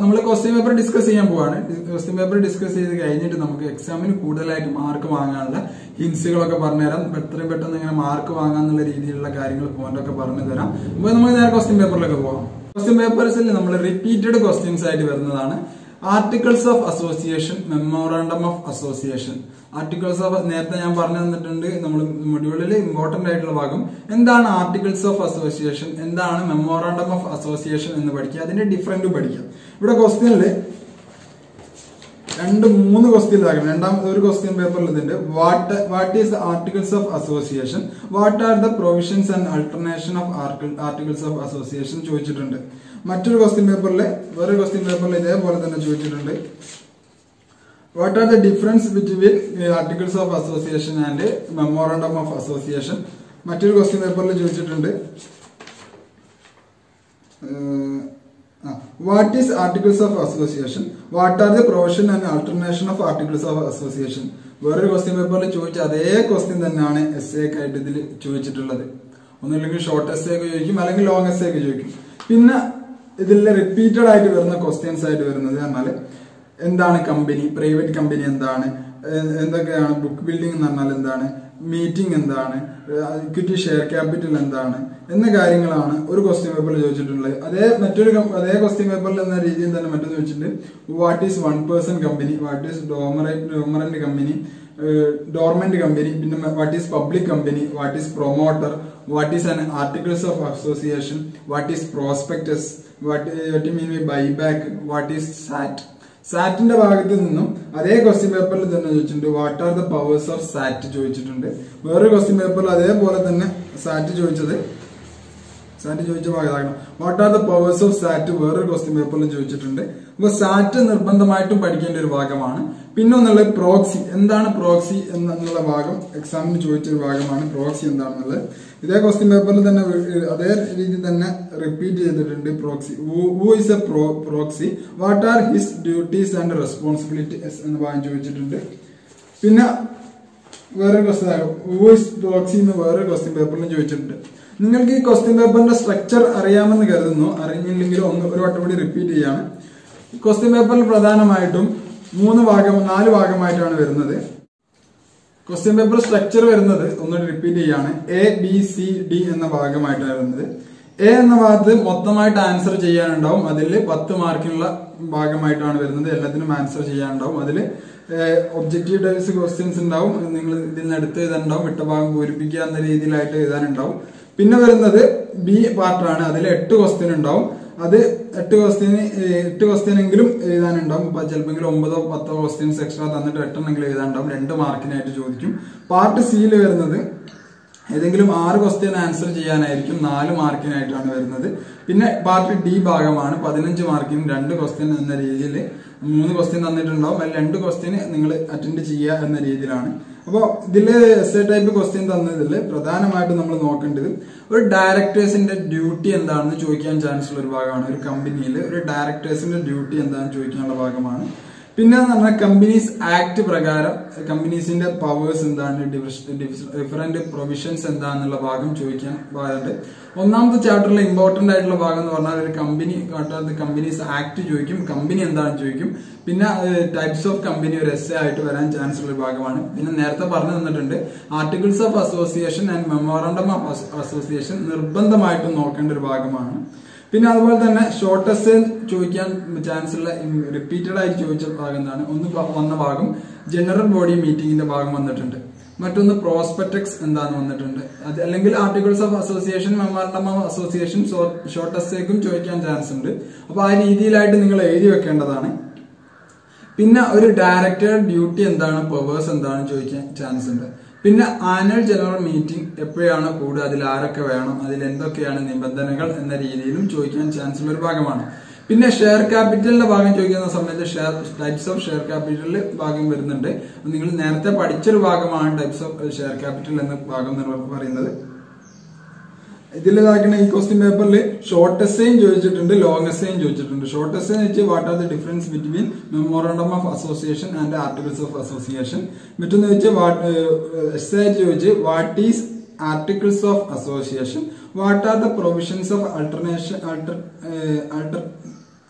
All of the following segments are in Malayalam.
നമ്മൾ ക്വസ്റ്റ്യൻ പേപ്പർ ഡിസ്കസ് ചെയ്യാൻ പോവാണ്. ക്വസ്റ്റ്യൻ പേപ്പർ ഡിസ്കസ് ചെയ്ത് കഴിഞ്ഞിട്ട് നമുക്ക് എക്സാമിന് കൂടുതലായിട്ട് മാർക്ക് വാങ്ങാനുള്ള ഹിൻസുകളൊക്കെ പറഞ്ഞുതരാം. എത്രയും പെട്ടെന്ന് ഇങ്ങനെ മാർക്ക് വാങ്ങാന്നുള്ള രീതിയിലുള്ള കാര്യങ്ങൾ പോയിന്റൊക്കെ പറഞ്ഞു തരാം. അപ്പോൾ നമുക്ക് നേരെ ക്വസ്റ്റ്യൻ പേപ്പറിലേക്ക് പോകാം. ക്വസ്റ്റ്യൻ പേപ്പേഴ്സിൽ നമ്മൾ റിപ്പീറ്റഡ് ക്വസ്റ്റ്യൻസ് ആയിട്ട് വരുന്നതാണ് articles of association, memorandum of association. Articles of നേരത്തെ ഞാൻ പറഞ്ഞു തന്നിട്ടുണ്ട് നമ്മൾ മൊഡ്യൂളിൽ ഇമ്പോർട്ടന്റ് ആയിട്ടുള്ള ഭാഗം എന്താണ് ആർട്ടിക്കിൾസ് ഓഫ് അസോസിയേഷൻ, എന്താണ് മെമ്മോറാണ്ടം ഓഫ് അസോസിയേഷൻ എന്ന് പഠിക്കുക, അതിന്റെ ഡിഫറൻറ്റ് പഠിക്കുക. ഇവിടെ ക്വസ്റ്റ്യനില് 2-3 ക്വസ്റ്റ്യൻ ആക്കണം. രണ്ടാമത്തെ ഒരു ക്വസ്റ്റ്യൻ പേപ്പറിൽ ഇതിന്റെ what is the articles of association, what are the provisions and alternation of articles of association ചോദിച്ചിട്ടുണ്ട്. മറ്റൊരു ക്വസ്റ്റ്യൻ പേപ്പറിൽ വേറൊരു ക്വസ്റ്റ്യൻ പേപ്പറിൽ ഇതേപോലെ തന്നെ ചോദിച്ചിട്ടുണ്ട് what are the difference between articles of association and memorandum of association. മറ്റൊരു ക്വസ്റ്റ്യൻ പേപ്പറിൽ ചോദിച്ചിട്ടുണ്ട് what is articles of association, what are the provision and alternation of articles of association. വേറൊരു ക്വസ്റ്റ്യൻ പേപ്പറിൽ ചോദിച്ച അതേ ക്വസ്റ്റ്യൻ തന്നെയാണ് എസ് എ ആയിട്ട് ഇതിൽ ചോദിച്ചിട്ടുള്ളത്. ഒന്നുമില്ലെങ്കിൽ ഷോർട്ട് എസ് ഒക്കെ ചോദിക്കും, അല്ലെങ്കിൽ ലോങ് എസ് ഒക്കെ ചോദിക്കും. പിന്നെ ഇതിൽ റിപ്പീറ്റഡ് ആയിട്ട് വരുന്ന ക്വസ്റ്റ്യൻസ് ആയിട്ട് വരുന്നത് പറഞ്ഞാൽ എന്താണ് കമ്പനി, പ്രൈവറ്റ് കമ്പനി എന്താണ്, എന്തൊക്കെയാണ് ബുക്ക് ബിൽഡിംഗ് എന്ന് പറഞ്ഞാൽ എന്താണ്, മീറ്റിംഗ് എന്താണ്, ഇക്വിറ്റി ഷെയർ ക്യാപിറ്റൽ എന്താണ് എന്ന കാര്യങ്ങളാണ് ഒരു ക്വസ്റ്റ്യൻ പേപ്പറിൽ ചോദിച്ചിട്ടുള്ളത്. അതേ ക്വസ്റ്റ്യൻ പേപ്പറിൽ എന്ന രീതിയിൽ തന്നെ മറ്റൊന്ന് ചോദിച്ചിട്ടുണ്ട് what is 1% company, what is dormant company, dormant company, പിന്നെ what is public company, what is promoter, what is an articles of association, what is prospectus, what mean by buyback, what is SAT. സാറ്റിന്റെ ഭാഗത്ത് നിന്നും അതേ ക്വസ്റ്റ്യൻ പേപ്പറിൽ തന്നെ ചോദിച്ചിട്ടുണ്ട് what are the powers of SAT ചോദിച്ചിട്ടുണ്ട്. വേറൊരു ക്വസ്റ്റ്യൻ പേപ്പറിൽ അതേപോലെ തന്നെ സാറ്റ് ചോദിച്ച ഭാഗമാകണം what are the powers of SAT വേറൊരു ക്വസ്റ്റ്യൻ പേപ്പറിൽ ചോദിച്ചിട്ടുണ്ട്. അപ്പൊ സാറ്റ് നിർബന്ധമായിട്ടും പഠിക്കേണ്ട ഒരു ഭാഗമാണ്. പിന്നെ ഒന്നുള്ളത് പ്രോക്സി, എന്താണ് പ്രോക്സി എന്നുള്ള ഭാഗം എക്സാമിന് ചോദിച്ചൊരു ഭാഗമാണ്. പ്രോക്സി എന്താണെന്നുള്ളത് ഇതേ ക്വസ്റ്റ്യൻ പേപ്പറിൽ തന്നെ അതേ രീതിയിൽ തന്നെ റിപ്പീറ്റ് ചെയ്തിട്ടുണ്ട്. Proxy, who is A proxy, what are his duties and responsibilities എന്ന ഭാഗം ചോദിച്ചിട്ടുണ്ട്. പിന്നെ വേറെ ക്വസ്റ്റ്യൻ ഹൂ ഈസ് പ്രോക്സി എന്ന് വേറെ ക്വസ്റ്റ്യൻ പേപ്പറിലും ചോദിച്ചിട്ടുണ്ട്. നിങ്ങൾക്ക് ഈ ക്വസ്റ്റ്യൻ പേപ്പറിന്റെ സ്ട്രക്ചർ അറിയാമെന്ന് കരുതുന്നു. അറിഞ്ഞില്ലെങ്കിലും ഒരു വട്ടം കൂടി റിപ്പീറ്റ് ചെയ്യാണ്. ക്വസ്റ്റ്യൻ പേപ്പറിൽ പ്രധാനമായിട്ടും 4 ഭാഗമായിട്ടാണ് വരുന്നത്. ക്വസ്റ്റ്യൻ പേപ്പർ സ്ട്രക്ചർ വരുന്നത് ഒന്നുകൂടി റിപ്പീറ്റ് ചെയ്യാണ്. ABCD എന്ന ഭാഗമായിട്ടാണ് വരുന്നത്. എ എന്ന ഭാഗത്ത് മൊത്തമായിട്ട് ആൻസർ ചെയ്യാനുണ്ടാവും. അതിൽ 10 മാർക്കിനുള്ള ഭാഗമായിട്ടാണ് വരുന്നത്. എല്ലാത്തിനും ആൻസർ ചെയ്യാനുണ്ടാവും. അതിൽ ഒബ്ജക്റ്റീവ് ടൈപ്സ് ക്വസ്റ്റ്യൻസ് ഉണ്ടാവും. നിങ്ങൾ ഇതിൽ നിന്ന് എടുത്ത് എഴുതാനുണ്ടാവും. വിട്ട ഭാഗം പൂരിപ്പിക്കുക എന്ന രീതിയിലായിട്ട് എഴുതാനുണ്ടാവും. പിന്നെ വരുന്നത് ബി പാർട്ടാണ്. അതിൽ 8 ക്വസ്റ്റ്യൻ ഉണ്ടാവും. അത് 8 ക്വസ്റ്റ്യൻ എങ്കിലും എഴുതാനുണ്ടാവും. ചിലപ്പോൾ 9-10 ക്വസ്റ്റ്യൻസ് എക്സ്ട്രാ തന്നിട്ട് 8 എഴുതാനുണ്ടാവും. 2 മാർക്കിനായിട്ട് ചോദിക്കും. പാർട്ട് സിയിൽ വരുന്നത് ഏതെങ്കിലും 6 ക്വസ്റ്റ്യൻ ആൻസർ ചെയ്യാനായിരിക്കും. 4 മാർക്കിനായിട്ടാണ് വരുന്നത്. പിന്നെ പാർട്ട് ഡി ഭാഗമാണ്. 15 മാർക്കിന് 2 ക്വസ്റ്റ്യൻ എന്ന രീതിയിൽ 3 ക്വസ്റ്റ്യൻ തന്നിട്ടുണ്ടാവും. അതിൽ 2 ക്വസ്റ്റ്യൻ നിങ്ങൾ അറ്റൻഡ് ചെയ്യുക എന്ന രീതിയിലാണ്. അപ്പോൾ ഇതില് എസ് എ ടൈപ്പ് ക്വസ്റ്റ്യൻ തന്നതിൽ പ്രധാനമായിട്ടും നമ്മൾ നോക്കേണ്ടത് ഒരു ഡയറക്ടേഴ്സിന്റെ ഡ്യൂട്ടി എന്താണെന്ന് ചോദിക്കാൻ ചാൻസ് ഉള്ള ഒരു ഭാഗമാണ്. ഒരു കമ്പനിയിൽ ഒരു ഡയറക്ടേഴ്സിന്റെ ഡ്യൂട്ടി എന്താണെന്ന് ചോദിക്കാനുള്ള ഭാഗമാണ്. പിന്നെ പറഞ്ഞാൽ കമ്പനീസ് ആക്ട് പ്രകാരം കമ്പനീസിന്റെ പവേഴ്സ് എന്താണ്, ഡിഫറെന്റ് പ്രൊവിഷൻസ് എന്താണെന്നുള്ള ഭാഗം ചോദിക്കാൻ ഭാഗമുണ്ട്. ഒന്നാമത്തെ ചാപ്റ്ററിലെ ഇമ്പോർട്ടന്റ് ആയിട്ടുള്ള ഭാഗം എന്ന് പറഞ്ഞാൽ ഒരു കമ്പനീസ് ആക്ട് ചോദിക്കും, കമ്പനി എന്താണെന്ന് ചോദിക്കും. പിന്നെ ടൈപ്സ് ഓഫ് കമ്പനി ഒരു എസ് ആയിട്ട് വരാൻ ചാൻസ് ഉള്ള ഭാഗമാണ്. പിന്നെ നേരത്തെ പറഞ്ഞു തന്നിട്ടുണ്ട് articles of association and memorandum of association നിർബന്ധമായിട്ടും നോക്കേണ്ട ഒരു ഭാഗമാണ്. പിന്നെ അതുപോലെ തന്നെ ഷോർട്ട് എസ്സേ ചോദിക്കാൻ ചാൻസ് ഉള്ള റിപ്പീറ്റഡ് ആയിട്ട് ചോദിച്ച ഭാഗം എന്താണ്, വന്ന ഭാഗം ജനറൽ ബോഡി മീറ്റിംഗിന്റെ ഭാഗം വന്നിട്ടുണ്ട്. മറ്റൊന്ന് പ്രോസ്പെക്ടസ് എന്താന്ന് വന്നിട്ടുണ്ട്. അത് അല്ലെങ്കിൽ articles of association, memorandum of association short എസ്സേക്കും ചോദിക്കാൻ ചാൻസ് ഉണ്ട്. അപ്പൊ ആ രീതിയിലായിട്ട് നിങ്ങൾ എഴുതി വെക്കേണ്ടതാണ്. പിന്നെ ഒരു ഡയറക്ടർ ഡ്യൂട്ടി എന്താണ്, പവേഴ്സ് എന്താണ് ചോദിക്കാൻ ചാൻസ് ഉണ്ട്. പിന്നെ ആനുവൽ ജനറൽ മീറ്റിംഗ് എപ്പോഴാണ് കൂടുക, അതിൽ ആരൊക്കെ വേണം, അതിൽ എന്തൊക്കെയാണ് നിബന്ധനകൾ എന്ന രീതിയിലും ചോദിക്കാൻ ചാൻസ് ഉള്ള ഒരു ഭാഗമാണ്. പിന്നെ ഷെയർ ക്യാപിറ്റലിന്റെ ഭാഗം ചോദിക്കുന്ന സമയത്ത് ടൈപ്സ് ഓഫ് ഷെയർ ക്യാപിറ്റലിൽ ഭാഗം വരുന്നുണ്ട്. നിങ്ങൾ നേരത്തെ പഠിച്ചൊരു ഭാഗമാണ് ടൈപ്സ് ഓഫ് ഷെയർ ക്യാപിറ്റൽ എന്ന ഭാഗം എന്ന് പറയുന്നത്. ഇതിലേതാക്കണ ഈ ക്വസ്റ്റ്യൻ പേപ്പറിൽ ഷോർട്ട് എസ്സേയും ചോദിച്ചിട്ടുണ്ട്, ലോങ് എസ്സേയും ചോദിച്ചിട്ടുണ്ട്. ഷോർട്ട് എസ്സേ എന്ന് വെച്ചാൽ what are the difference between memorandum of association and articles of association. മറ്റൊന്ന് വെച്ചാൽ എസ്സേ ആയിട്ട് ചോദിച്ച് what is articles of association, what are the provisions of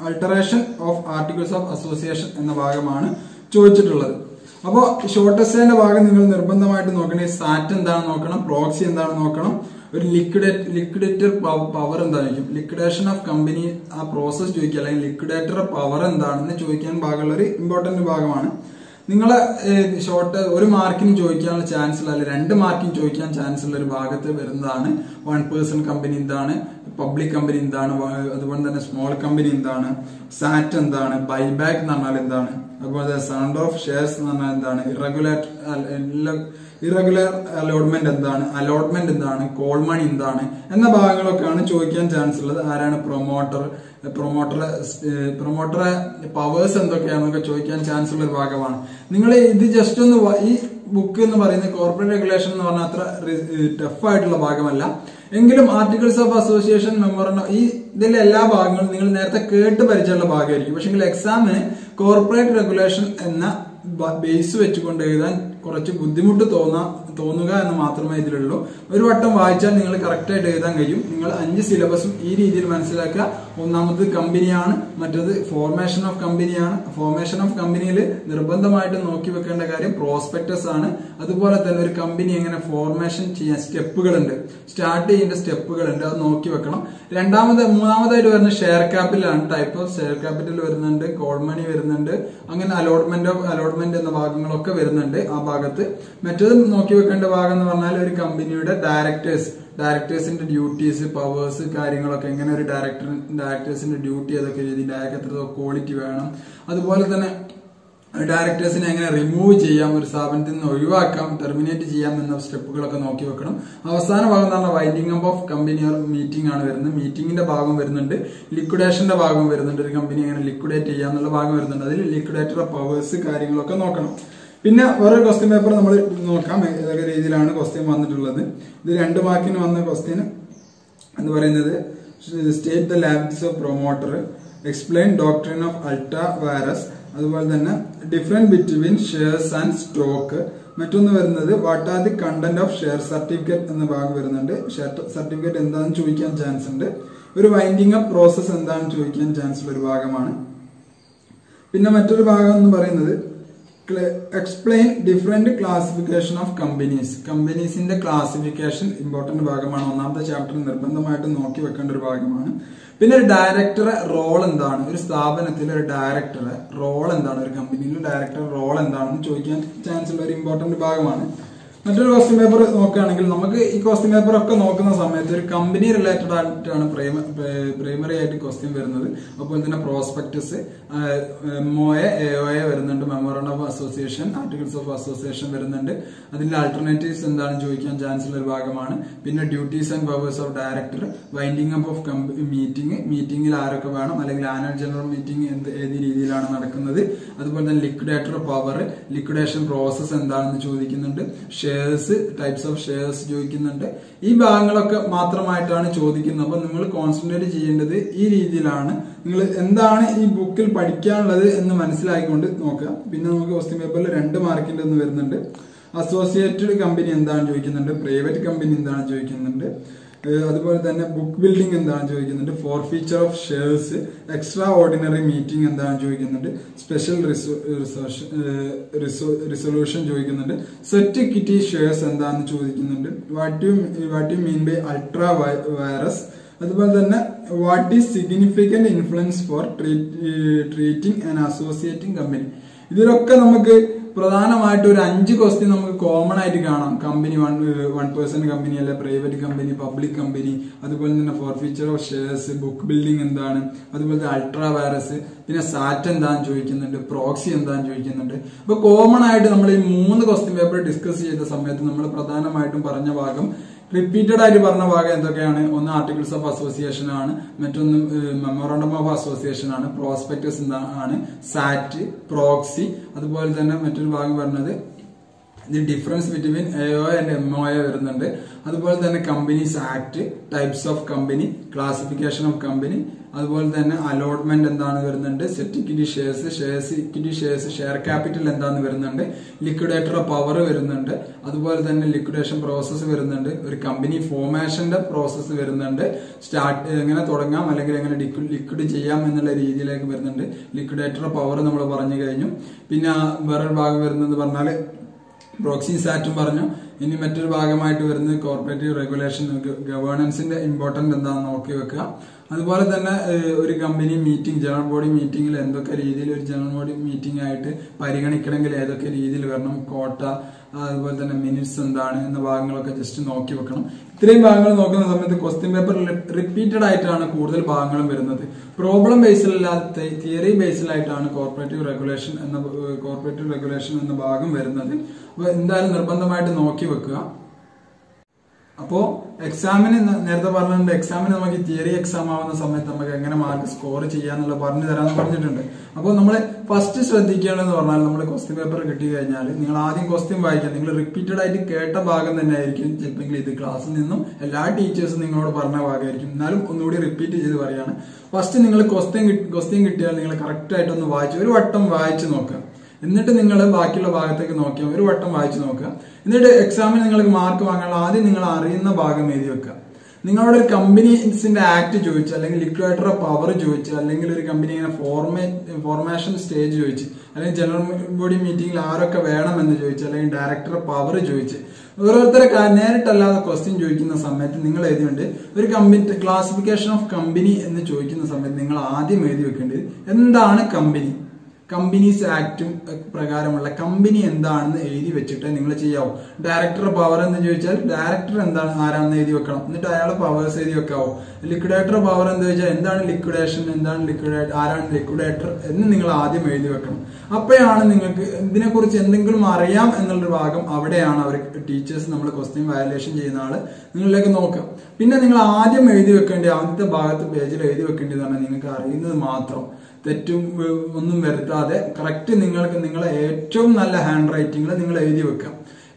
alteration of articles of association എന്ന ഭാഗമാണ് ചോദിച്ചിട്ടുള്ളത്. അപ്പോൾ ഷോർട്ട് എസ്സേന്റെ ഭാഗം നിങ്ങൾ നിർബന്ധമായിട്ട് നോക്കണേ. സാറ്റ് എന്താണെന്ന് നോക്കണം, പ്രോക്സി എന്താണെന്ന് നോക്കണം, ഒരു ലിക്വിഡേറ്റർ പവർ എന്തായിരിക്കും, ലിക്വിഡേഷൻ ഓഫ് കമ്പനി ആ പ്രോസസ് ചോദിക്കുക, അല്ലെങ്കിൽ ലിക്വിഡേറ്റർ പവർ എന്താണെന്ന് ചോദിക്കാൻ ഭാഗമുള്ള ഒരു ഇമ്പോർട്ടന്റ് ഭാഗമാണ്. നിങ്ങളെ ഷോർട്ട് ഒരു മാർക്കിന് ചോദിക്കാനുള്ള ചാൻസ് ഉള്ള, അല്ലെങ്കിൽ 2 മാർക്കിന് ചോദിക്കാൻ ചാൻസ് ഉള്ള ഒരു ഭാഗത്ത് വരുന്നതാണ് 1% കമ്പനി എന്താണ്, പബ്ലിക് കമ്പനി എന്താണ്, അതുപോലെ തന്നെ സ്മോൾ കമ്പനി എന്താണ്, സാറ്റ് എന്താണ്, ബൈബാക്ക് എന്ന് പറഞ്ഞാൽ എന്താണ്, അതുപോലെ സറണ്ടർ ഓഫ് ഷെയർസ് എന്ന് പറഞ്ഞാൽ എന്താണ്, ഇറഗുലർ അലോട്ട്മെന്റ് എന്താണ്, കോൾ മണി എന്താണ് എന്ന ഭാഗങ്ങളൊക്കെയാണ് ചോദിക്കാൻ ചാൻസ് ഉള്ളത്. ആരാണ് പ്രൊമോട്ടറെ പവേഴ്സ് എന്തൊക്കെയാണെന്നൊക്കെ ചോദിക്കാൻ ചാൻസ് ഉള്ള ഒരു ഭാഗമാണ്. നിങ്ങൾ ഇത് ജസ്റ്റ് ഒന്ന് ഈ ബുക്ക് എന്ന് പറയുന്നത് കോർപ്പറേറ്റ് റെഗുലേഷൻ എന്ന് പറഞ്ഞാൽ അത്ര ടഫ് ആയിട്ടുള്ള ഭാഗമല്ല. എങ്കിലും ആർട്ടിക്കിൾസ് ഓഫ് അസോസിയേഷൻ മെമ്മോറണ്ടം ഈ ഇതിലെ എല്ലാ ഭാഗങ്ങളും നിങ്ങൾ നേരത്തെ കേട്ട് പരിചയമുള്ള ഭാഗമായിരിക്കും. പക്ഷെ എക്സാമിന് കോർപ്പറേറ്റ് റെഗുലേഷൻ എന്ന ബേസ് വെച്ചുകൊണ്ട് എഴുതാൻ കുറച്ച് ബുദ്ധിമുട്ട് തോന്നുക എന്ന് മാത്രമേ ഇതിലുള്ളൂ. ഒരു വട്ടം വായിച്ചാൽ നിങ്ങൾ കറക്റ്റ് ആയിട്ട് എഴുതാൻ കഴിയും. നിങ്ങൾ 5 സിലബസും ഈ രീതിയിൽ മനസ്സിലാക്കുക. ഒന്നാമത് കമ്പനിയാണ്, മറ്റത് ഫോർമേഷൻ ഓഫ് കമ്പനിയാണ്. ഫോർമേഷൻ ഓഫ് കമ്പനിയിൽ നിർബന്ധമായിട്ട് നോക്കി വെക്കേണ്ട കാര്യം പ്രോസ്പെക്ടസ് ആണ്. അതുപോലെ തന്നെ ഒരു കമ്പനി എങ്ങനെ ഫോർമേഷൻ ചെയ്യാൻ സ്റ്റെപ്പുകളുണ്ട്, സ്റ്റാർട്ട് ചെയ്യേണ്ട സ്റ്റെപ്പുകളുണ്ട്, അത് നോക്കി വെക്കണം. മൂന്നാമതായിട്ട് വരുന്ന ഷെയർ ക്യാപിറ്റലാണ്. ടൈപ്പ് ഓഫ് ഷെയർ ക്യാപിറ്റൽ വരുന്നുണ്ട്, കോൾ മണി വരുന്നുണ്ട്, അങ്ങനെ അലോട്ട്മെന്റ് എന്ന ഭാഗങ്ങളൊക്കെ വരുന്നുണ്ട് ആ ഭാഗത്ത്. മറ്റേത് നോക്കി വെക്കേണ്ട ഭാഗം എന്ന് പറഞ്ഞാൽ ഒരു കമ്പനിയുടെ ഡയറക്ടേഴ്സിന്റെ ഡ്യൂട്ടീസ്, പവേഴ്സ്, കാര്യങ്ങളൊക്കെ എങ്ങനെ ഒരു ഡയറക്ടേഴ്സിന്റെ ഡ്യൂട്ടി ഏതൊക്കെ രീതി, ഡയറക്ടർ എത്ര ക്വാളിറ്റി വേണം, അതുപോലെ തന്നെ ഡയറക്ടേഴ്സിനെ എങ്ങനെ റിമൂവ് ചെയ്യാം, ഒരു സ്ഥാപനത്തിൽ നിന്ന് ഒഴിവാക്കാം, ടെർമിനേറ്റ് ചെയ്യാം എന്ന സ്റ്റെപ്പുകളൊക്കെ നോക്കി വെക്കണം. അവസാന ഭാഗം എന്ന് പറഞ്ഞാൽ winding up of company or meeting ആണ് വരുന്നത്. മീറ്റിംഗിന്റെ ഭാഗം വരുന്നുണ്ട്, ലിക്വിഡേഷന്റെ ഭാഗം വരുന്നുണ്ട്, ഒരു കമ്പനി എങ്ങനെ ലിക്വിഡേറ്റ് ചെയ്യാം എന്നുള്ള ഭാഗം വരുന്നുണ്ട്. അതിൽ ലിക്വിഡേറ്റർ പവേഴ്സ് കാര്യങ്ങളൊക്കെ നോക്കണം. പിന്നെ വേറൊരു ക്വസ്റ്റ്യൻ പേപ്പർ നമ്മൾ നോക്കാം ഏതൊക്കെ രീതിയിലാണ് ക്വസ്റ്റ്യൻ വന്നിട്ടുള്ളത്. ഇത് 2 മാർക്കിന് വന്ന ക്വസ്റ്റ്യൻ എന്ന് പറയുന്നത് state the liabilities of promoter, explain doctrine of ultra vires, അതുപോലെ തന്നെ difference between shares and stock. മറ്റൊന്ന് വരുന്നത് what are the content of share certificate എന്ന ഭാഗം വരുന്നുണ്ട്. ഷെയർ സർട്ടിഫിക്കറ്റ് എന്താണെന്ന് ചോദിക്കാൻ ചാൻസ് ഉണ്ട്. ഒരു വൈൻഡിങ് അപ്പ് പ്രോസസ് എന്താണെന്ന് ചോദിക്കാൻ ചാൻസ് ഉള്ള ഒരു ഭാഗമാണ്. പിന്നെ മറ്റൊരു ഭാഗം എന്ന് പറയുന്നത് എക്സ്പ്ലെയിൻ ഡിഫറെന്റ് ക്ലാസിഫിക്കേഷൻ ഓഫ് കമ്പനീസിന്റെ ക്ലാസിഫിക്കേഷൻ ഇമ്പോർട്ടന്റ് ഭാഗമാണ്. 1ാമത്തെ ചാപ്റ്ററിൽ നിർബന്ധമായിട്ട് നോക്കി വെക്കേണ്ട ഒരു ഭാഗമാണ്. പിന്നെ ഒരു ഡയറക്ടറെ റോൾ എന്താണ്, ഒരു സ്ഥാപനത്തിലെ ഒരു ഡയറക്ടറെ റോൾ എന്താണ്, ഒരു കമ്പനിയിലെ ഡയറക്ടർ റോൾ എന്താണെന്ന് ചോദിക്കാൻ ചാൻസ് ഉള്ള ഒരു ഇമ്പോർട്ടന്റ് ഭാഗമാണ്. മറ്റൊരു ക്വസ്റ്റ്യൻ പേപ്പർ നോക്കുകയാണെങ്കിൽ നമുക്ക് ഈ ക്വസ്റ്റ്യൻ പേപ്പർ ഒക്കെ നോക്കുന്ന സമയത്ത് ഒരു കമ്പനി റിലേറ്റഡ് ആയിട്ടാണ് പ്രൈമറി ആയിട്ട് ക്വസ്റ്റ്യൻ വരുന്നത്. അതുപോലെ തന്നെ പ്രോസ്പെക്ടസ്, MOA, AOA വരുന്നുണ്ട്, memorandum of association, articles of association വരുന്നുണ്ട്. അതിന്റെ ആൾട്ടർനേറ്റീവ്സ് എന്താണെന്ന് ചോദിക്കാൻ ചാൻസ് ഉള്ള ഒരു ഭാഗമാണ്. പിന്നെ duties and powers of director, winding up of മീറ്റിംഗിൽ ആരൊക്കെ വേണം, അല്ലെങ്കിൽ ആനുവൽ ജനറൽ മീറ്റിംഗ് ഏത് രീതിയിലാണ് നടക്കുന്നത്, അതുപോലെ തന്നെ ലിക്വിഡേറ്റർ പവർ, ലിക്വിഡേഷൻ പ്രോസസ് എന്താണെന്ന് ചോദിക്കുന്നുണ്ട്, ടൈപ്സ് ഓഫ് ഷെയർസ് ചോദിക്കുന്നുണ്ട്. ഈ ഭാഗങ്ങളൊക്കെ മാത്രമായിട്ടാണ് ചോദിക്കുന്നത്. അപ്പൊ നിങ്ങൾ കോൺസെൻട്രേറ്റ് ചെയ്യേണ്ടത് ഈ രീതിയിലാണ്. നിങ്ങൾ എന്താണ് ഈ ബുക്കിൽ പഠിക്കാനുള്ളത് എന്ന് മനസ്സിലാക്കിക്കൊണ്ട് നോക്കുക. പിന്നെ നമുക്ക് ക്വസ്റ്റ്യൻ പേപ്പറിൽ 2 മാർക്കിന്റെ ഒന്ന് വരുന്നുണ്ട്. അസോസിയേറ്റഡ് കമ്പനി എന്താണെന്ന് ചോദിക്കുന്നുണ്ട്, പ്രൈവറ്റ് കമ്പനി എന്താണെന്ന് ചോദിക്കുന്നുണ്ട്, അതുപോലെ തന്നെ ബുക്ക് ബിൽഡിംഗ് എന്താണെന്ന് ചോദിക്കുന്നുണ്ട്, forfeiture of shares, extra ordinary meeting എന്താണെന്ന് ചോദിക്കുന്നുണ്ട്, സ്പെഷ്യൽ റിസൊല്യൂഷൻ ചോദിക്കുന്നുണ്ട്, സെറ്റ് ഇക്വിറ്റി ഷെയർസ് എന്താണെന്ന് ചോദിക്കുന്നുണ്ട്, what you mean by ultra vires, അതുപോലെ തന്നെ what is significant influence for treating and associating company. ഇതിലൊക്കെ നമുക്ക് പ്രധാനമായിട്ട് ഒരു 5 ക്വസ്റ്റ്യൻ നമുക്ക് കോമൺ ആയിട്ട് കാണാം. കമ്പനി 1% കമ്പനി അല്ലെ, പ്രൈവറ്റ് കമ്പനി, പബ്ലിക് കമ്പനി, അതുപോലെ തന്നെ forfeiture of shares, book building എന്താണ്, അതുപോലെ അൾട്രാ വൈറസ്, പിന്നെ സാറ്റ് എന്താണെന്ന് ചോദിക്കുന്നുണ്ട്, പ്രോക്സി എന്താണെന്ന് ചോദിക്കുന്നുണ്ട്. അപ്പൊ കോമൺ ആയിട്ട് നമ്മൾ ഈ 3 ക്വസ്റ്റ്യൻ പേപ്പർ ഡിസ്കസ് ചെയ്ത സമയത്ത് നമ്മൾ പ്രധാനമായിട്ടും പറഞ്ഞ ഭാഗം, റിപ്പീറ്റഡ് ആയിട്ട് പറഞ്ഞ ഭാഗം എന്തൊക്കെയാണ്? ഒന്ന് ആർട്ടിക്കിൾസ് ഓഫ് അസോസിയേഷൻ ആണ്, മറ്റൊന്ന് മെമ്മോറണ്ടം ഓഫ് അസോസിയേഷൻ ആണ്, പ്രോസ്പെക്ടസ് ആണ്, സാറ്റ്, പ്രോക്സി, അതുപോലെ തന്നെ മറ്റൊരു ഭാഗം പറഞ്ഞത് the difference between AOA and MOA വരുന്നുണ്ട്. അതുപോലെ തന്നെ companies act, types of company, classification of company, അതുപോലെ തന്നെ അലോട്ട്മെന്റ് എന്താണ് വരുന്നുണ്ട്, set equity shares, equity shares, share capital എന്താന്ന് വരുന്നുണ്ട്, ലിക്വിഡേറ്റർ പവർ വരുന്നുണ്ട്, അതുപോലെ തന്നെ ലിക്വിഡേഷൻ പ്രോസസ്സ് വരുന്നുണ്ട്, ഒരു കമ്പനി ഫോർമേഷന്റെ പ്രോസസ്സ് വരുന്നുണ്ട്, സ്റ്റാർട്ട് എങ്ങനെ തുടങ്ങാം അല്ലെങ്കിൽ എങ്ങനെ ലിക്വിഡ് ചെയ്യാം എന്നുള്ള രീതിയിലേക്ക് വരുന്നുണ്ട്. ലിക്വിഡേറ്റർ പവർ നമ്മൾ പറഞ്ഞു കഴിഞ്ഞു. പിന്നെ വേറൊരു ഭാഗം വരുന്നത് പറഞ്ഞാൽ പ്രോക്സീസ് ആക്റ്റും പറഞ്ഞു. ഇനി മറ്റൊരു ഭാഗമായിട്ട് വരുന്നത് കോർപ്പറേറ്റീവ് റെഗുലേഷൻ, ഗവേണൻസിന്റെ ഇമ്പോർട്ടന്റ് എന്താണെന്ന് നോക്കി വെക്കുക. അതുപോലെ തന്നെ ഒരു കമ്പനി മീറ്റിംഗ്, ജനറൽ ബോഡി മീറ്റിംഗിൽ എന്തൊക്കെ രീതിയിൽ ഒരു ജനറൽ ബോഡി മീറ്റിംഗ് ആയിട്ട് പരിഗണിക്കണമെങ്കിൽ ഏതൊക്കെ രീതിയിൽ വരണം, കോട്ട, അതുപോലെ തന്നെ മിനിറ്റ്സ് എന്താണ് എന്ന ഭാഗങ്ങളൊക്കെ ജസ്റ്റ് നോക്കി വെക്കണം. ഇത്രയും ഭാഗങ്ങൾ നോക്കുന്ന സമയത്ത് ക്വസ്റ്റ്യൻ പേപ്പർ റിപ്പീറ്റഡ് ആയിട്ടാണ് കൂടുതൽ ഭാഗങ്ങളും വരുന്നത്. പ്രോബ്ലം ബേസിലല്ലാതെ തിയറി ബേസിലായിട്ടാണ് കോർപ്പറേറ്റീവ് റെഗുലേഷൻ എന്ന ഭാഗം വരുന്നത്. അപ്പൊ എന്തായാലും നിർബന്ധമായിട്ട് നോക്കി വെക്കുക. അപ്പോ എക്സാമിന് നേരത്തെ പറഞ്ഞിട്ടുണ്ട്, എക്സാമിന് നമുക്ക് തിയറി എക്സാം ആവുന്ന സമയത്ത് നമുക്ക് എങ്ങനെ മാർക്ക് സ്കോർ ചെയ്യാന്നുള്ള പറഞ്ഞു തരാന്ന് പറഞ്ഞിട്ടുണ്ട്. അപ്പോൾ നമ്മൾ ഫസ്റ്റ് ശ്രദ്ധിക്കേണ്ടതെന്ന് പറഞ്ഞാൽ നമ്മൾ ക്വസ്റ്റ്യൻ പേപ്പർ കിട്ടി കഴിഞ്ഞാൽ നിങ്ങൾ ആദ്യം ക്വസ്റ്റ്യൻ വായിക്കുക. നിങ്ങൾ റിപ്പീറ്റഡ് ആയിട്ട് കേട്ട ഭാഗം തന്നെ ആയിരിക്കും ചിലപ്പോൾ ഇത് ക്ലാസ്സിൽ നിന്നും എല്ലാ ടീച്ചേഴ്സും നിങ്ങളോട് പറഞ്ഞ ഭാഗമായിരിക്കും. എന്നാലും ഒന്നുകൂടി റിപ്പീറ്റ് ചെയ്ത് പറയാണ്. ഫസ്റ്റ് നിങ്ങൾ ക്വസ്റ്റ്യൻ കിട്ടിയാൽ നിങ്ങൾ കറക്റ്റ് ആയിട്ടൊന്ന് വായിച്ച് ഒരു വട്ടം വായിച്ചു നോക്കുക. എന്നിട്ട് നിങ്ങൾ ബാക്കിയുള്ള ഭാഗത്തേക്ക് നോക്കിയാൽ ഒരു വട്ടം വായിച്ചു നോക്കുക. എന്നിട്ട് എക്സാമിന് നിങ്ങൾക്ക് മാർക്ക് വാങ്ങാനുള്ള ആദ്യം നിങ്ങൾ അറിയുന്ന ഭാഗം എഴുതി വെക്കുക. നിങ്ങളോട് ഒരു കമ്പനീസിന്റെ ആക്ട് ചോദിച്ചു, അല്ലെങ്കിൽ ലിക്വിഡേറ്റർ പവർ ചോദിച്ചു, അല്ലെങ്കിൽ ഒരു കമ്പനി ഇങ്ങനെ ഫോർമേഷൻ സ്റ്റേജ് ചോദിച്ചു, അല്ലെങ്കിൽ ജനറൽ ബോഡി മീറ്റിംഗിൽ ആരൊക്കെ വേണമെന്ന് ചോദിച്ചു, അല്ലെങ്കിൽ ഡയറക്ടർ പവർ ചോദിച്ചു, ഓരോരുത്തരെ നേരിട്ടല്ലാതെ ക്വസ്റ്റ്യൻ ചോദിക്കുന്ന സമയത്ത് നിങ്ങൾ എഴുതിയുണ്ട് ഒരു കമ്പനി ക്ലാസിഫിക്കേഷൻ ഓഫ് കമ്പനി എന്ന് ചോദിക്കുന്ന സമയത്ത് നിങ്ങൾ ആദ്യം എഴുതി വെക്കേണ്ടത് എന്താണ് കമ്പനി, കമ്പനീസ് ആക്ടും പ്രകാരമുള്ള കമ്പനി എന്താണെന്ന് എഴുതി വെച്ചിട്ട് നിങ്ങൾ ചെയ്യാവൂ. ഡയറക്ടർ പവർ എന്ന് ചോദിച്ചാൽ ഡയറക്ടർ എന്താണ് ആരാണെന്ന് എഴുതി വെക്കണം. എന്നിട്ട് അയാളെ പവേഴ്സ് എഴുതി വെക്കാവോ. ലിക്വിഡേറ്റർ പവർ എന്ന് ചോദിച്ചാൽ എന്താണ് ലിക്വിഡേഷൻ, ആരാണ് ലിക്വിഡേറ്റർ എന്ന് നിങ്ങൾ ആദ്യം എഴുതി വെക്കണം. അപ്പോഴാണ് നിങ്ങൾക്ക് ഇതിനെക്കുറിച്ച് എന്തെങ്കിലും അറിയാം എന്നുള്ളൊരു ഭാഗം അവിടെയാണ് അവർ ടീച്ചേഴ്സ് നമ്മൾ ക്വസ്റ്റ്യൻ വയലേഷൻ ചെയ്യുന്ന ആള് നിങ്ങളിലേക്ക് നോക്കുക. പിന്നെ നിങ്ങൾ ആദ്യം എഴുതി വെക്കേണ്ട ആദ്യത്തെ ഭാഗത്ത് പേജിൽ എഴുതി വെക്കേണ്ടതാണ് നിങ്ങൾക്ക് അറിയുന്നത് മാത്രം, തെറ്റും ഒന്നും വരുത്താതെ കറക്റ്റ് നിങ്ങൾക്ക് നിങ്ങളെ ഏറ്റവും നല്ല ഹാൻഡ് റൈറ്റിംഗിൽ നിങ്ങൾ എഴുതി വെക്കുക.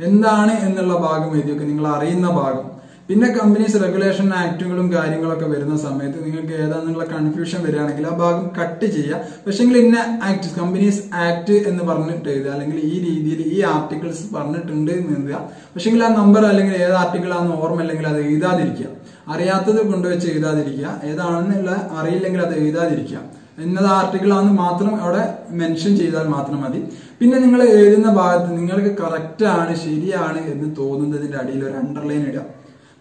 എന്താണ് എന്നുള്ള ഭാഗം എഴുതി വെക്കുക, നിങ്ങൾ അറിയുന്ന ഭാഗം. പിന്നെ കമ്പനീസ് റെഗുലേഷൻ ആക്ടുകളും കാര്യങ്ങളൊക്കെ വരുന്ന സമയത്ത് നിങ്ങൾക്ക് ഏതാണെന്നുള്ള കൺഫ്യൂഷൻ വരികയാണെങ്കിൽ ആ ഭാഗം കട്ട് ചെയ്യുക. പക്ഷെങ്കിൽ ഇന്ന ആക്ട്, കമ്പനീസ് ആക്ട് എന്ന് പറഞ്ഞിട്ട് എഴുതുക, അല്ലെങ്കിൽ ഈ രീതിയിൽ ഈ ആർട്ടിക്കിൾസ് പറഞ്ഞിട്ടുണ്ട് എന്ന് എഴുതുക. പക്ഷെങ്കിൽ ആ നമ്പർ അല്ലെങ്കിൽ ഏത് ആർട്ടിക്കിളാണെന്ന് ഓർമ്മ അല്ലെങ്കിൽ അത് എഴുതാതിരിക്കുക. അറിയാത്തത് കൊണ്ടുവച്ച് എഴുതാതിരിക്കുക. ഏതാണെന്നുള്ള അറിയില്ലെങ്കിൽ അത് എഴുതാതിരിക്കുക. എന്നത് ആർട്ടിക്കിൾ ആണെന്ന് മാത്രം അവിടെ മെൻഷൻ ചെയ്താൽ മാത്രം മതി. പിന്നെ നിങ്ങൾ എഴുതുന്ന ഭാഗത്ത് നിങ്ങൾക്ക് കറക്റ്റ് ആണ് ശരിയാണ് എന്ന് തോന്നുന്നതിന്റെ അടിയിൽ ഒരു അണ്ടർലൈൻ ഇടുക.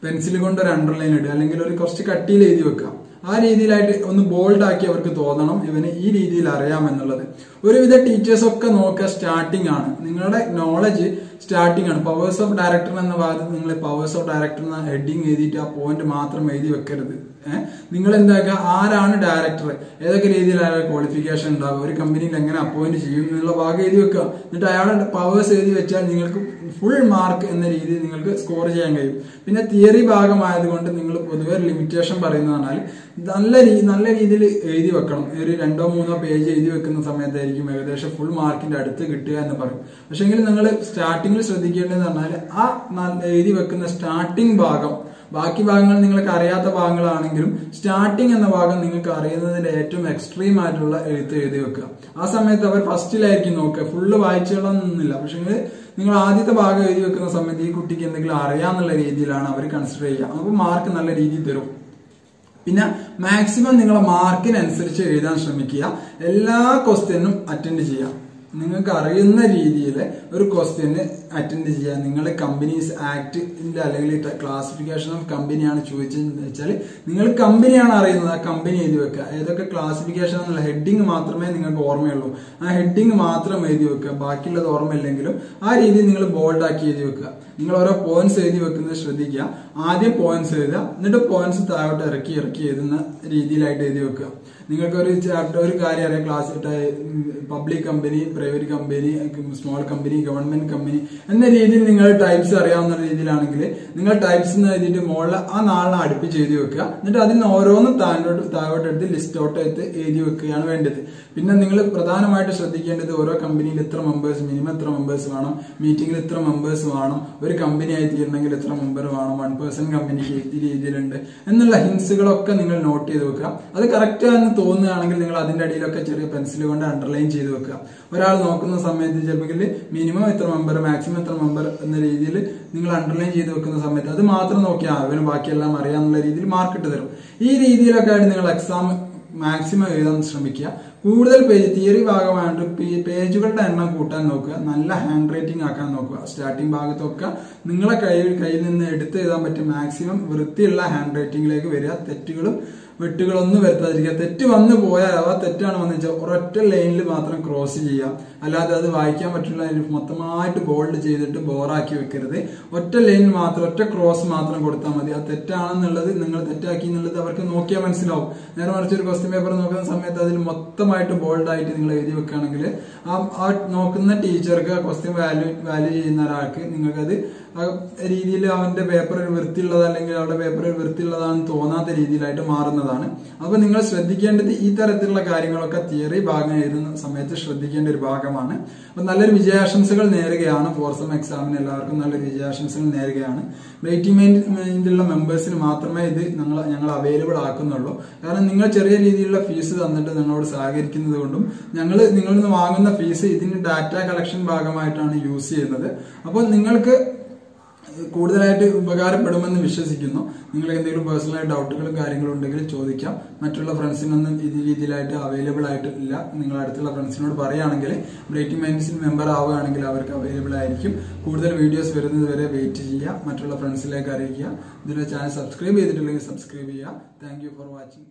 പെൻസിൽ കൊണ്ട് ഒരു അണ്ടർലൈൻ ഇടുക, അല്ലെങ്കിൽ ഒരു കുറച്ച് കട്ടിയിൽ എഴുതി വെക്കാം. ആ രീതിയിലായിട്ട് ഒന്ന് ബോൾഡ് ആക്കി അവർക്ക് തോന്നണം ഇവന് ഈ രീതിയിൽ അറിയാമെന്നുള്ളത്. ഒരുവിധ ടീച്ചേഴ്സ് ഒക്കെ നോക്കുക സ്റ്റാർട്ടിംഗ് ആണ്, നിങ്ങളുടെ നോളജ് സ്റ്റാർട്ടിംഗ് ആണ്. പവേഴ്സ് ഓഫ് ഡയറക്ടർ എന്ന ഭാഗത്ത് നിങ്ങൾ പവേഴ്സ് ഓഫ് ഡയറക്ടർ എന്ന ഹെഡിങ് എഴുതിയിട്ട് ആ പോയിന്റ് മാത്രം എഴുതി വെക്കരുത്. നിങ്ങൾ എന്താക്കുക, ആരാണ് ഡയറക്ടർ, ഏതൊക്കെ രീതിയിലാണ് ക്വാളിഫിക്കേഷൻ ഉണ്ടാവുക, ഒരു കമ്പനിയിൽ എങ്ങനെ അപ്പോയിന്റ് ചെയ്യും എന്നുള്ള ഭാഗം എഴുതി വെക്കുക. എന്നിട്ട് അയാളുടെ പവേഴ്സ് എഴുതി വെച്ചാൽ നിങ്ങൾക്ക് ഫുൾ മാർക്ക് എന്ന രീതിയിൽ നിങ്ങൾക്ക് സ്കോർ ചെയ്യാൻ കഴിയും. പിന്നെ തിയറി ഭാഗമായതുകൊണ്ട് നിങ്ങൾ പൊതുവെ ലിമിറ്റേഷൻ പറയുന്നത് പറഞ്ഞാൽ നല്ല രീതിയിൽ എഴുതി വെക്കണം. ഒരു 2-3 പേജ് എഴുതി വെക്കുന്ന സമയത്തായിരിക്കും ഏകദേശം ഫുൾ മാർക്കിന്റെ അടുത്ത് കിട്ടുക എന്ന് പറയും. പക്ഷെങ്കിൽ നിങ്ങൾ സ്റ്റാർട്ടിങ്ങിൽ ശ്രദ്ധിക്കേണ്ടതെന്ന് പറഞ്ഞാൽ ആ എഴുതി വെക്കുന്ന സ്റ്റാർട്ടിംഗ് ഭാഗം, ബാക്കി ഭാഗങ്ങൾ നിങ്ങൾക്ക് അറിയാത്ത ഭാഗങ്ങളാണെങ്കിലും സ്റ്റാർട്ടിംഗ് എന്ന ഭാഗം നിങ്ങൾക്ക് അറിയുന്നതിന്റെ ഏറ്റവും എക്സ്ട്രീം ആയിട്ടുള്ള എഴുത്ത് എഴുതി വെക്കുക. ആ സമയത്ത് അവർ ഫസ്റ്റിലായിരിക്കും നോക്കുക, ഫുള്ള് വായിച്ചുകളൊന്നുമില്ല. പക്ഷെ നിങ്ങൾ ആദ്യത്തെ ഭാഗം എഴുതി വെക്കുന്ന സമയത്ത് ഈ കുട്ടിക്ക് എന്തെങ്കിലും അറിയാന്നുള്ള രീതിയിലാണ് അവർ കൺസിഡർ ചെയ്യുക. അപ്പോൾ മാർക്ക് നല്ല രീതിയിൽ തരും. പിന്നെ മാക്സിമം നിങ്ങളെ മാർക്കിനനുസരിച്ച് എഴുതാൻ ശ്രമിക്കുക. എല്ലാ ക്വസ്റ്റ്യനും അറ്റൻഡ് ചെയ്യാം. നിങ്ങൾക്ക് അറിയുന്ന രീതിയിൽ ഒരു ക്വസ്റ്റ്യന് അറ്റൻഡ് ചെയ്യാൻ. നിങ്ങൾ കമ്പനീസ് ആക്ടിന്റെ അല്ലെങ്കിൽ ക്ലാസിഫിക്കേഷൻ ഓഫ് കമ്പനിയാണ് ചോദിച്ചതെന്ന് വെച്ചാൽ നിങ്ങൾ കമ്പനിയാണ് അറിയുന്നത്, ആ കമ്പനി എഴുതി വെക്കുക. ഏതൊക്കെ ക്ലാസിഫിക്കേഷൻ എന്നുള്ള ഹെഡിങ് മാത്രമേ നിങ്ങൾക്ക് ഓർമ്മയുള്ളൂ, ആ ഹെഡിങ് മാത്രം എഴുതി വെക്കുക. ബാക്കിയുള്ളത് ഓർമ്മയില്ലെങ്കിലും ആ രീതിയിൽ നിങ്ങൾ ബോൾഡാക്കി എഴുതി വെക്കുക. നിങ്ങൾ ഓരോ പോയിന്റ്സ് എഴുതി വെക്കുന്നത് ശ്രദ്ധിക്കുക. ആദ്യം പോയിന്റ്സ് എഴുതുക, എന്നിട്ട് പോയിന്റ്സ് താഴോട്ട് ഇറക്കി എഴുതുന്ന രീതിയിലായിട്ട് എഴുതി വെക്കുക. നിങ്ങൾക്ക് ഒരു ചാപ്റ്റർ ഒരു കാര്യം അറിയാം, class public company private company, small company, government company എന്ന രീതിയിൽ നിങ്ങൾ ടൈപ്സ് അറിയാവുന്ന രീതിയിലാണെങ്കിൽ നിങ്ങൾ ടൈപ്സ് എന്ന് എഴുതിയിട്ട് മുകളിൽ ആ 4 അടുപ്പിച്ച് എഴുതി വെക്കുക. എന്നിട്ട് അതിൽ നിന്ന് ഓരോന്നും താഴോട്ട് എടുത്ത് ലിസ്റ്റ് ഔട്ട് എടുത്ത് എഴുതി വെക്കുകയാണ് വേണ്ടത്. പിന്നെ നിങ്ങൾ പ്രധാനമായിട്ട് ശ്രദ്ധിക്കേണ്ടത് ഓരോ കമ്പനിയിൽ എത്ര മെമ്പേഴ്സ്, മിനിമം എത്ര മെമ്പേഴ്സ് വേണം, മീറ്റിംഗിൽ എത്ര മെമ്പേഴ്സ് വേണം, ഒരു കമ്പനി ആയി തീരണമെങ്കിൽ എത്ര മെമ്പർ വേണം, 1% കമ്പനിക്ക് ഏത് രീതിയിലുണ്ട് എന്നുള്ള ഹിൻസുകളൊക്കെ നിങ്ങൾ നോട്ട് ചെയ്ത് വെക്കുക. അത് കറക്റ്റ് ആണെന്ന് തോന്നുകയാണെങ്കിൽ നിങ്ങൾ അതിന്റെ അടിയിലൊക്കെ ചെറിയ പെൻസിൽ കൊണ്ട് അണ്ടർലൈൻ ചെയ്ത് വെക്കുക. ഒരാൾ നോക്കുന്ന സമയത്ത് ചിലപ്പോൾ മിനിമം എത്ര മെമ്പർ, മാക്സിമം എത്ര മെമ്പർ എന്ന രീതിയിൽ നിങ്ങൾ അണ്ടർലൈൻ ചെയ്ത് വെക്കുന്ന സമയത്ത് അത് മാത്രം നോക്കിയാൽ അവന് ബാക്കിയെല്ലാം അറിയാനുള്ള രീതിയിൽ മാർക്ക് ഇട്ട് തരും. ഈ രീതിയിലൊക്കെ ആയിട്ട് നിങ്ങൾ എക്സാം മാക്സിമം എഴുതാൻ ശ്രമിക്കുക. കൂടുതൽ പേജ് തിയറി ഭാഗമായിട്ട് പേജുകളുടെ എണ്ണം കൂട്ടാൻ നോക്കുക. നല്ല ഹാൻഡ് റൈറ്റിംഗ് ആക്കാൻ നോക്കുക. സ്റ്റാർട്ടിംഗ് ഭാഗത്തൊക്കെ നിങ്ങളെ കയ്യിൽ നിന്ന് എടുത്ത് എഴുതാൻ പറ്റും മാക്സിമം വൃത്തിയുള്ള ഹാൻഡ് റൈറ്റിംഗിലേക്ക് വരിക. തെറ്റുകളും വെട്ടുകളൊന്നും വരുത്താതിരിക്കുക. തെറ്റ് വന്നു പോയാൽ ആ തെറ്റാണ് വന്നു വെച്ചാൽ ഒരൊറ്റ ലൈനിൽ മാത്രം ക്രോസ് ചെയ്യാം. അല്ലാതെ അത് വായിക്കാൻ പറ്റുള്ള മൊത്തമായിട്ട് ബോൾഡ് ചെയ്തിട്ട് ബോറാക്കി വെക്കരുത്. ഒറ്റ ലൈനിൽ മാത്രം, ഒറ്റ ക്രോസ് മാത്രം കൊടുത്താൽ മതി. ആ തെറ്റാണെന്നുള്ളത് നിങ്ങൾ തെറ്റാക്കി എന്നുള്ളത് അവർക്ക് നോക്കിയാൽ മനസ്സിലാവും. നേരെ മറിച്ച് ഒരു ക്വസ്റ്റ്യൻ പേപ്പർ നോക്കുന്ന സമയത്ത് അതിൽ മൊത്തമായിട്ട് ബോൾഡ് ആയിട്ട് നിങ്ങൾ എഴുതി വെക്കുകയാണെങ്കിൽ ആ നോക്കുന്ന ടീച്ചർക്ക്, ആ ക്വസ്റ്റ്യൻ വാല്യൂ ചെയ്യുന്ന ഒരാൾക്ക് നിങ്ങൾക്കത് ആ രീതിയിൽ അവന്റെ പേപ്പർ വൃത്തിയുള്ളത് അല്ലെങ്കിൽ അവരുടെ പേപ്പർ വൃത്തിയുള്ളതാണെന്ന് തോന്നാത്ത രീതിയിലായിട്ട് മാറുന്നതാണ്. അപ്പൊ നിങ്ങൾ ശ്രദ്ധിക്കേണ്ടത് ഈ തരത്തിലുള്ള കാര്യങ്ങളൊക്കെ തിയറി ഭാഗം എഴുതുന്ന സമയത്ത് ശ്രദ്ധിക്കേണ്ട ഒരു ഭാഗമാണ്. അപ്പൊ നല്ലൊരു വിജയാശംസകൾ നേരുകയാണ്. 4th സെം എക്സാമിന് എല്ലാവർക്കും നല്ലൊരു വിജയാശംസകൾ നേരുകയാണ്. വെയിറ്റിംഗ് മൈൻഡിലുള്ള മെമ്പേഴ്സിന് മാത്രമേ ഇത് ഞങ്ങൾ അവൈലബിൾ ആക്കുന്നുള്ളൂ. കാരണം നിങ്ങൾ ചെറിയ രീതിയിലുള്ള ഫീസ് തന്നിട്ട് നിങ്ങളോട് സഹകരിക്കുന്നത് കൊണ്ടും നിങ്ങളിൽ നിന്ന് വാങ്ങുന്ന ഫീസ് ഇതിന് ഡാറ്റ കളക്ഷൻ ഭാഗമായിട്ടാണ് യൂസ് ചെയ്യുന്നത്. അപ്പോൾ നിങ്ങൾക്ക് കൂടുതലായിട്ട് ഉപകാരപ്പെടുമെന്ന് വിശ്വസിക്കുന്നു. നിങ്ങൾ എന്തെങ്കിലും പേഴ്സണലായ ഡൗട്ടുകളും കാര്യങ്ങളും ഉണ്ടെങ്കിൽ ചോദിക്കാം. മറ്റുള്ള ഫ്രണ്ട്സിനൊന്നും ഈ രീതിയിലായിട്ട് അവൈലബിൾ ആയിട്ടില്ല. നിങ്ങൾ അടുത്തുള്ള ഫ്രണ്ട്സിനോട് പറയുകയാണെങ്കിൽ ബ്രൈറ്റിംഗ് മൈൻഡ്സിൽ മെമ്പർ ആവുകയാണെങ്കിൽ അവർക്ക് അവൈലബിൾ ആയിരിക്കും. കൂടുതൽ വീഡിയോസ് വരുന്നത് വരെ വെയിറ്റ് ചെയ്യുക. മറ്റുള്ള ഫ്രണ്ട്സിലേക്ക് അറിയിക്കുക. ഇതിലെ ചാനൽ സബ്സ്ക്രൈബ് ചെയ്തിട്ടില്ലെങ്കിൽ സബ്സ്ക്രൈബ് ചെയ്യുക. Thank you for watching.